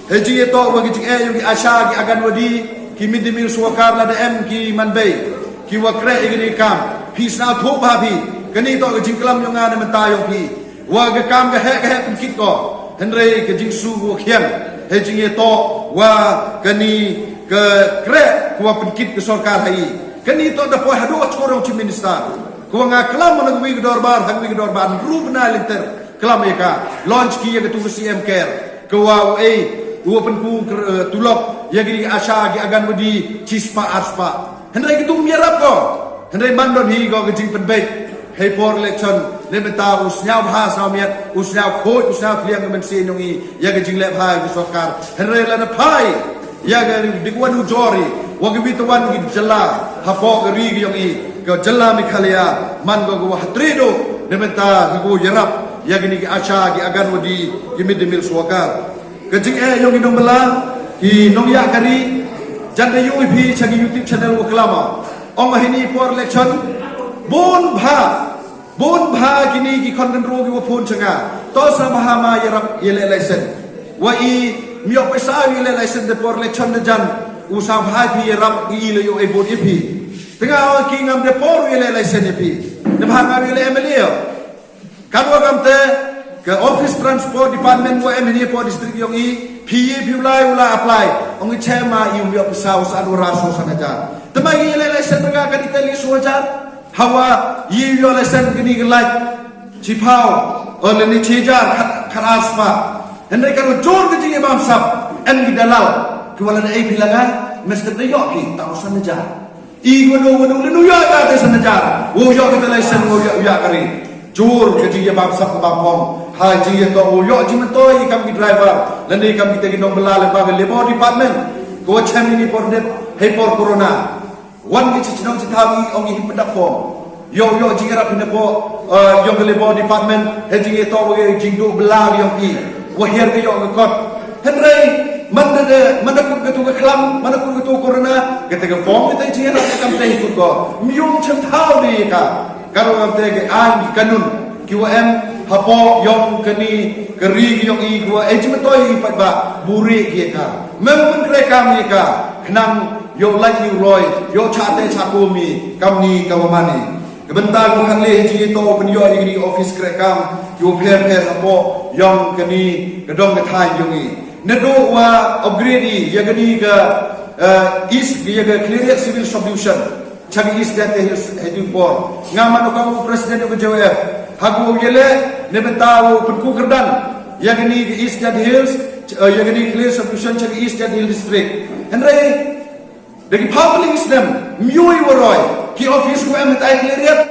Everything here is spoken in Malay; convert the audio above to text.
Haji itu bagi jing yang asya ki agan wadi ki midimil suakar la em ki manbei ki wakre igni kam pi sna thop ha pi kani to jing klam yang ngane menta yo pi wa ga kam ga he kit ko henre ke jing su wo khian haji itu wa kani ke kre ko penkit ke sarkar hai kani to da po hadu chorong chi minister ko nga klam nang wi dorbar hang wi dorbar rubna linter klam eka launch ki ya tu CM care ko wa dua penku tulok yang gini asya gi agan wadi cispa arspa hendai gitu miarap ko hendai bandon hi ko gejing penbaik hey for election ne beta usnyau bahas na miat usnyau khoi usnyau kliang men se nongi ya gejing le bhai sarkar hendai la na phai ya ga digwanu jori wagi bitawan gi jalla hapo ri gi yongi ko jalla mikhalia man go go hatrido ne beta go yarap ya gini gi asya gi agan wadi gi midmil suakar kecing yang hidung belah di nongya kari janda UP chagi YouTube channel waklama ong ini for election bon bha kini ki konten rogi wapun changa to sama hama yarap yele lesen wa I miok pesa yele lesen de for election de jan usam ha pi yarap i le yo e bot EP tengah ki ngam de for yele lesen EP de bha yele MLA kadwa gamte ke office transport department wa MNE po district yung PE piulai ula apply ong chema yung yo pesau sa raso sanaja temai ile lesen nga ka ditali suajar hawa yi yo lesen gini like chipau ole ni chijar kharaspa hendai kan jor ke jinge bam sap en gidalal kuala na ai pilanga mesti de yo ki tau sanaja I wono lu yo ka te sanaja wo yo ke lesen wo yo ya kari jor ke jinge bam sap bam pom haji yang kau yo jimen toy kami driver lani kami kita ginong belal bagai labor department ko cham ini por de hey por corona wan ki chinong chitami ong hi pendak form yo jingra pinda po yo labor department haji to bagai jingdo belal yo ki wa hier ke yo kot henry mana kun ke tu klam mana kun ke tu corona kita ke form kita jingra kam tei tu ko mium cham thau ni ka karo kam te ke an kanun QM hapo yong kani keri yong I gua ejmetoi patba buri kieka memang mereka mereka kenang yo lagi roy yo chate chakumi kamni kamamani kebentar bukan le ji to penyo di office kerekam yo pher hapo yong kani gedong ketai yong I nedo wa upgrade ya kani ke east ya ke clear civil solution chagi east that heading for ngaman kamu presiden ke JWF hagu yele ne betawo penku kerdan yang ini di East Jad Hills yang ini clear solution chagi East Jad Hill district henry dari public islam mioi waroi ki office ko emet ai clear